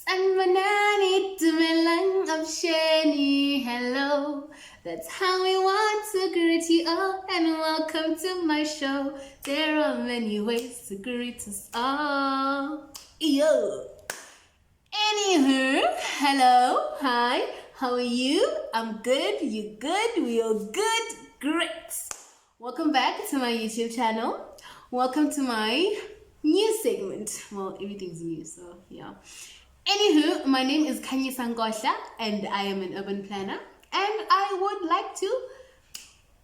Sanmanani tumelang of Shani. Hello, that's how we want to greet you all, and welcome to my show. There are many ways to greet us all. Yo. Anywho, hello, hi, how are you? I'm good, you good, we are good, great. Welcome back to my YouTube channel. Welcome to my new segment. Well, everything's new, so yeah. Anywho, my name is Kanye Sangosha and I am an urban planner, and I would like to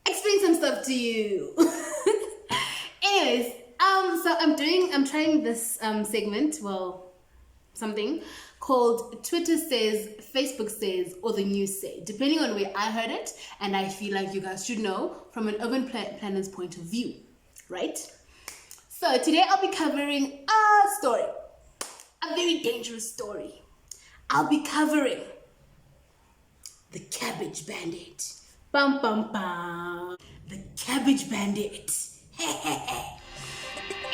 explain some stuff to you. Anyways, so I'm trying this segment, something called Twitter Says, Facebook Says, or the news say, depending on where I heard it, and I feel like you guys should know from an urban planner's point of view, right? So today I'll be covering a story, a very dangerous story. I'll be covering the Cabbage Bandit. Bum bum bum. The Cabbage Bandit.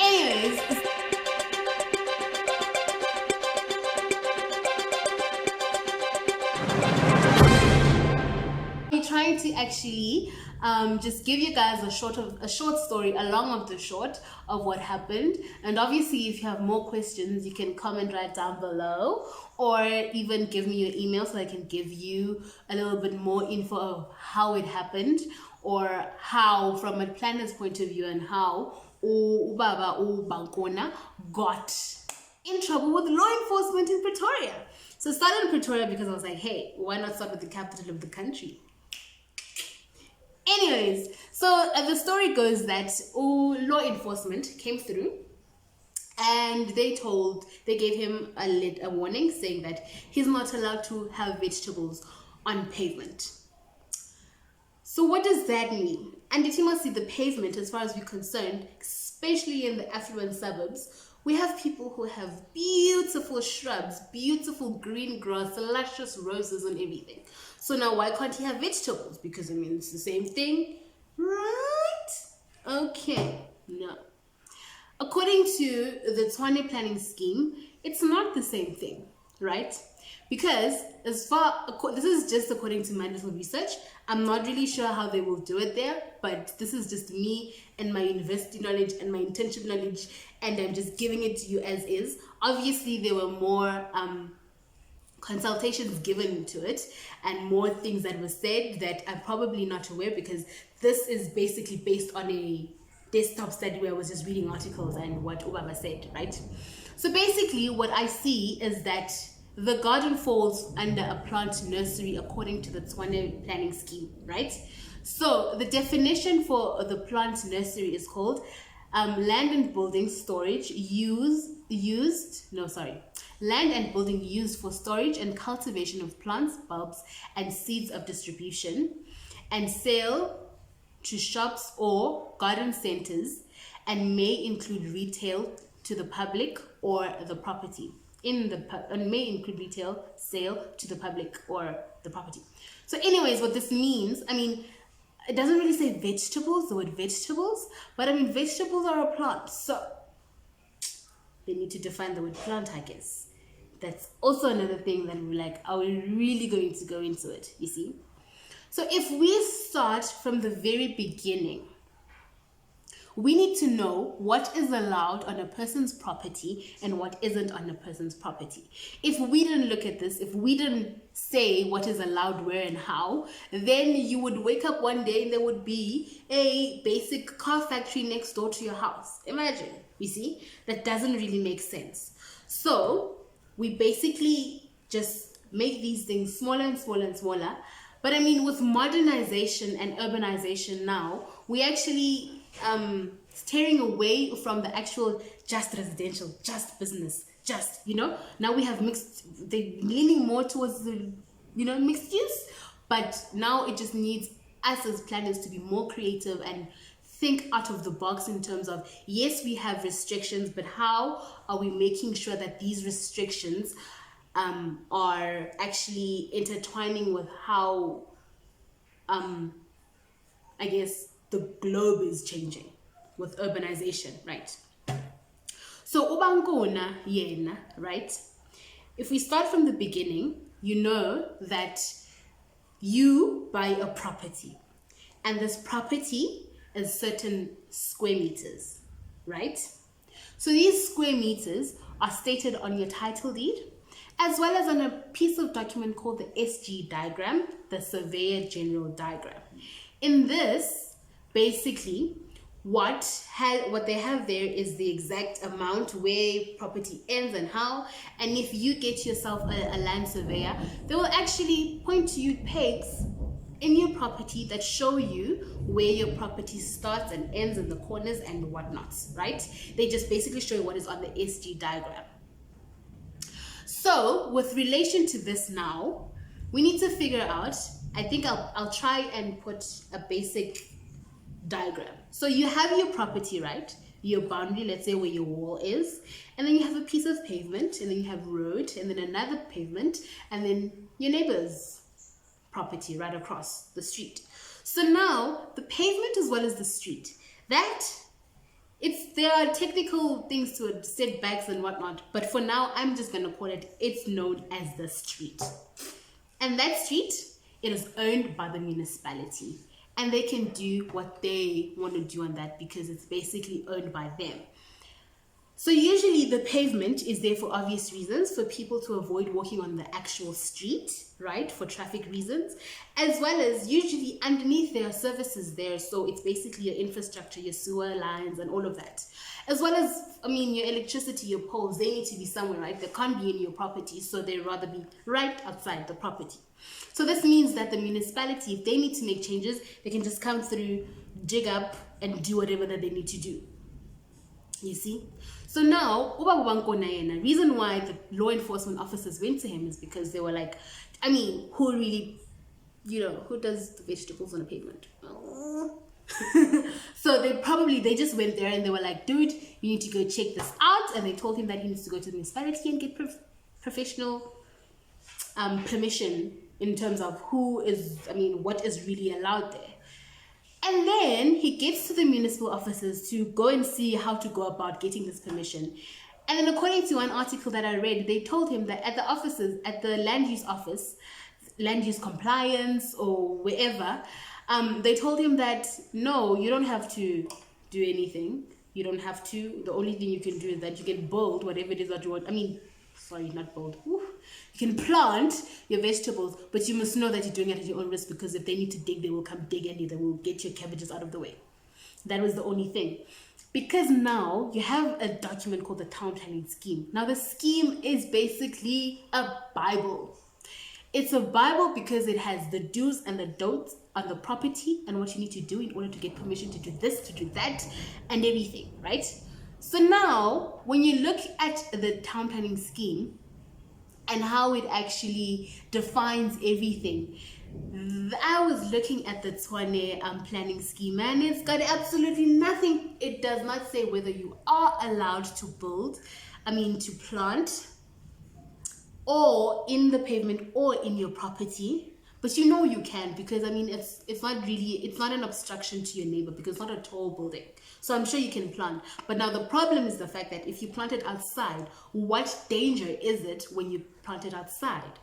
Anyways, I'm trying to actually just give you guys a short story along with the short of what happened. And obviously, if you have more questions, you can comment right down below, or even give me your email so I can give you a little bit more info of how it happened, or how, from a planner's point of view, and how Ubaba Bankona got in trouble with law enforcement in Pretoria. So I started in Pretoria because I was like, hey, why not start with the capital of the country? Anyways, so the story goes that law enforcement came through, and they gave him a warning saying that he's not allowed to have vegetables on pavement. So what does that mean? And if you must see the pavement, as far as we're concerned, especially in the affluent suburbs, we have people who have beautiful shrubs, beautiful green grass, luscious roses and everything. So now why can't he have vegetables? Because I mean, it's the same thing, right? Okay, no. According to the Tshwane Planning scheme, it's not the same thing, right? Because this is just according to my little research. I'm not really sure how they will do it there, but this is just me and my university knowledge and my intensive knowledge, and I'm just giving it to you as is. Obviously, there were more consultations given to it and more things that were said that I'm probably not aware, because this is basically based on a desktop study where I was just reading articles and what Obama said, right? So basically what I see is that the garden falls under a plant nursery according to the Tshwane Planning scheme, right? So the definition for the plant nursery is called land and building land and building used for storage and cultivation of plants, bulbs, and seeds of distribution, and sale to shops or garden centers, and may include retail to the public or the property. And may include retail sale to the public or the property. So anyways, what this means, I mean, it doesn't really say vegetables, the word vegetables, but I mean, vegetables are a plant, so they need to define the word plant, I guess. That's also another thing that we're like, are we really going to go into it, you see? So if we start from the very beginning, we need to know what is allowed on a person's property and what isn't on a person's property. If we didn't look at this, if we didn't say what is allowed where and how, then you would wake up one day and there would be a basic car factory next door to your house. Imagine, you see? That doesn't really make sense. So we basically just make these things smaller and smaller and smaller. But I mean, with modernization and urbanization now, we actually steering away from the actual just residential, just business, just, now we have they're leaning more towards the, mixed use. But now it just needs us as planners to be more creative and think out of the box in terms of, yes, we have restrictions, but how are we making sure that these restrictions are actually intertwining with how, I guess, the globe is changing with urbanization, right? So Ubankona yena, right? if we start from the beginning, you know that you buy a property, and this property is certain square meters, right? So these square meters are stated on your title deed, as well as on a piece of document called the SG diagram, the Surveyor General Diagram. In this, basically, what they have there is the exact amount where property ends and how. And if you get yourself a land surveyor, they will actually point to you pegs in your property that show you where your property starts and ends in the corners and whatnot, right? They just basically show you what is on the SG diagram. So with relation to this now, we need to figure out, I think I'll try and put a basic diagram. So you have your property, right? Your boundary, let's say where your wall is, and then you have a piece of pavement, and then you have road, and then another pavement, and then your neighbor's property right across the street. So now the pavement as well as the street, there are technical things to it, setbacks and whatnot, but for now I'm just gonna call it's known as the street. And that street, it is owned by the municipality, and they can do what they want to do on that because it's basically owned by them. So usually the pavement is there for obvious reasons, for people to avoid walking on the actual street, right, for traffic reasons, as well as usually underneath there are services there, so it's basically your infrastructure, your sewer lines and all of that, as well as, your electricity, your poles, they need to be somewhere, right? They can't be in your property, so they'd rather be right outside the property. So this means that the municipality, if they need to make changes, they can just come through, dig up and do whatever that they need to do. You see? So now, reason why the law enforcement officers went to him is because they were like, who really, who does the vegetables on a pavement? So they just went there and they were like, dude, you need to go check this out. And they told him that he needs to go to the municipality and get professional permission in terms of what is really allowed there. And then he gets to the municipal officers to go and see how to go about getting this permission. And then according to one article that I read, they told him that at the offices, at the land use office, land use compliance or wherever, they told him that, no, you don't have to do anything. You don't have to. The only thing you can do is that you can build whatever it is that you want. Not build. You can plant your vegetables, but you must know that you're doing it at your own risk, because if they need to dig, they will come dig and they will get your cabbages out of the way. That was the only thing. Because now you have a document called the Town Planning Scheme. Now the scheme is basically a Bible. It's a Bible because it has the do's and the don'ts on the property and what you need to do in order to get permission to do this, to do that, and everything, right? So now, when you look at the Town Planning Scheme and how it actually defines everything, I was looking at the Tshwane Planning Scheme, and it's got absolutely nothing. It does not say whether you are allowed to build, to plant, or in the pavement or in your property. But you can, because it's not an obstruction to your neighbor, because it's not a tall building. So I'm sure you can plant. But now the problem is the fact that if you plant it outside, what danger is it when you plant it outside?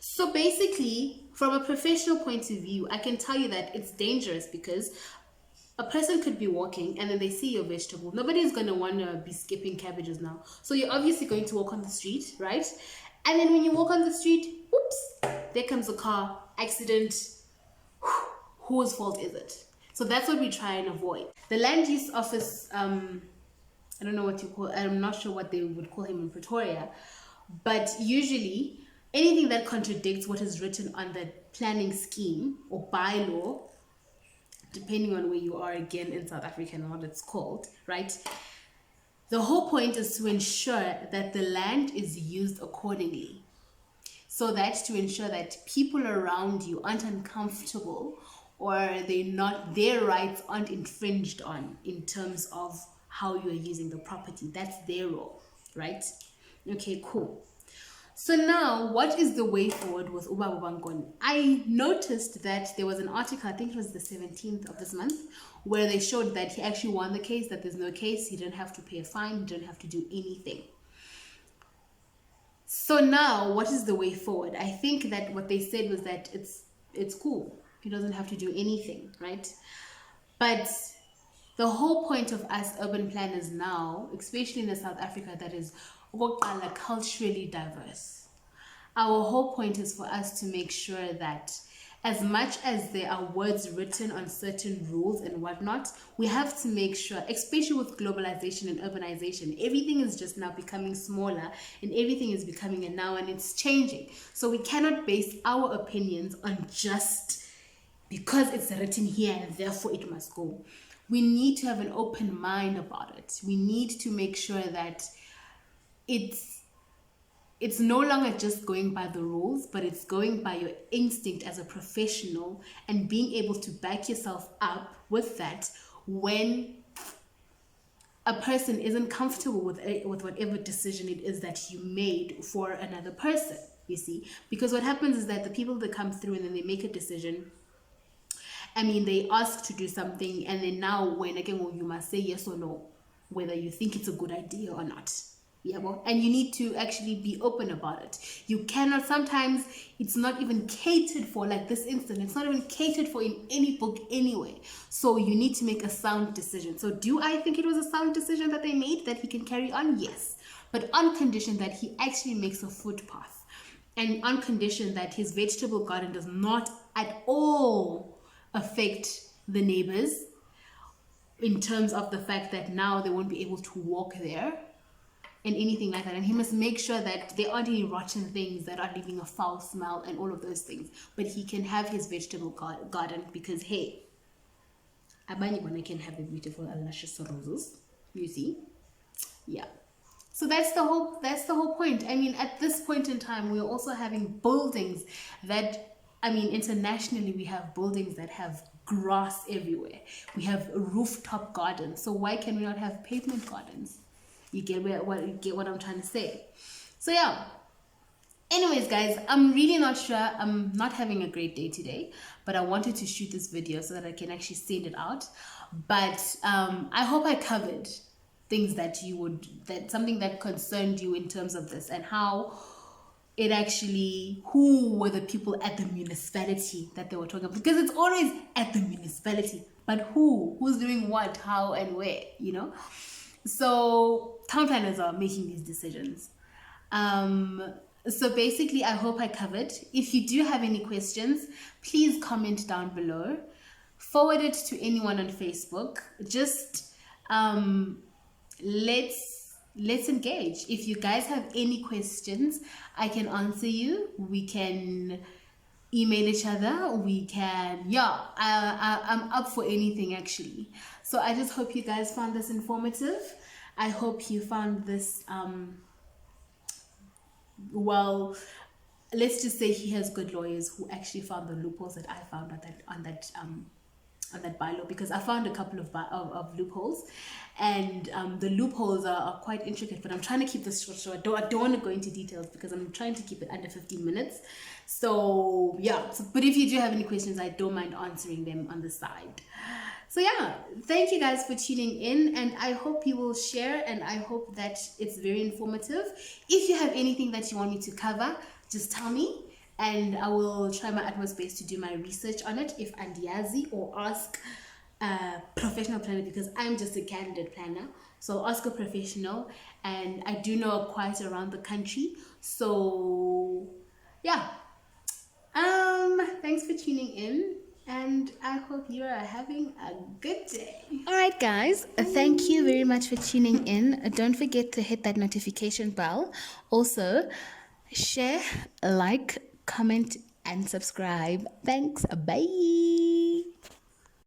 So basically, from a professional point of view, I can tell you that it's dangerous, because a person could be walking and then they see your vegetable. Nobody's going to want to be skipping cabbages now. So you're obviously going to walk on the street, right? And then when you walk on the street, oops, there comes a car, accident. Whose fault is it? So that's what we try and avoid. The land use office, I don't know what you call, I'm not sure what they would call him in Pretoria, but usually anything that contradicts what is written on the planning scheme or bylaw, depending on where you are again in South Africa and what it's called, right? The whole point is to ensure that the land is used accordingly. So that's to ensure that people around you aren't uncomfortable, or their rights aren't infringed on in terms of how you are using the property. That's their role, right? Okay, cool. So now, what is the way forward with Ubaba Bankon? I noticed that there was an article, I think it was the 17th of this month, where they showed that he actually won the case, that there's no case, he didn't have to pay a fine, he didn't have to do anything. So now, what is the way forward? I think that what they said was that it's cool. He doesn't have to do anything, right? But the whole point of us urban planners now, especially in the South Africa that is culturally diverse, our whole point is for us to make sure that as much as there are words written on certain rules and whatnot, we have to make sure, especially with globalization and urbanization, everything is just now becoming smaller and everything is becoming a now and it's changing. So we cannot base our opinions on just because it's written here and therefore it must go. We need to have an open mind about it. We need to make sure that it's no longer just going by the rules, but it's going by your instinct as a professional and being able to back yourself up with that when a person isn't comfortable with whatever decision it is that you made for another person, you see. Because what happens is that the people that come through and then they make a decision, I mean, they ask to do something, and then now when again, well, you must say yes or no, whether you think it's a good idea or not. Yeah, well, and you need to actually be open about it. You cannot, sometimes it's not even catered for, like this instant, it's not even catered for in any book anyway. So you need to make a sound decision. So do I think it was a sound decision that they made that he can carry on? Yes. But on condition that he actually makes a footpath, and on condition that his vegetable garden does not at all affect the neighbors in terms of the fact that now they won't be able to walk there and anything like that. And he must make sure that there aren't any rotten things that are leaving a foul smell and all of those things. But he can have his vegetable garden because, hey, abanye can have the beautiful and luscious roses, you see. Yeah. So that's the whole point. I mean, at this point in time, we're also having buildings that, I mean, internationally, we have buildings that have grass everywhere. We have rooftop gardens. So why can we not have pavement gardens? You get what I'm trying to say. So yeah. Anyways, guys, I'm really not sure. I'm not having a great day today, but I wanted to shoot this video so that I can actually send it out. But I hope I covered things that something that concerned you in terms of this and how it actually, who were the people at the municipality that they were talking about, because it's always at the municipality, but who's doing what, how, and where, you know. So town planners are making these decisions. So basically, I hope I covered. If you do have any questions, please comment down below, forward it to anyone on Facebook. Just let's engage. If you guys have any questions, I can answer you. We can email each other. We can, yeah, I'm up for anything actually. So I just hope you guys found this informative. I hope you found this, well, let's just say he has good lawyers who actually found the loopholes that I found on that bylaw, because I found a couple of loopholes, and the loopholes are quite intricate, but I'm trying to keep this short. I don't want to go into details because I'm trying to keep it under 15 minutes. So yeah, but if you do have any questions, I don't mind answering them on the side. So yeah, thank you guys for tuning in, and I hope you will share, and I hope that it's very informative. If you have anything that you want me to cover, just tell me, and I will try my utmost best to do my research on it, if Andiazi, or ask a professional planner, because I'm just a candidate planner. So I'll ask a professional, and I do know quite around the country. So yeah, thanks for tuning in, and I hope you are having a good day. All right, guys, thank you very much for tuning in. Don't forget to hit that notification bell. Also, share, like, comment, and subscribe. Thanks. Bye.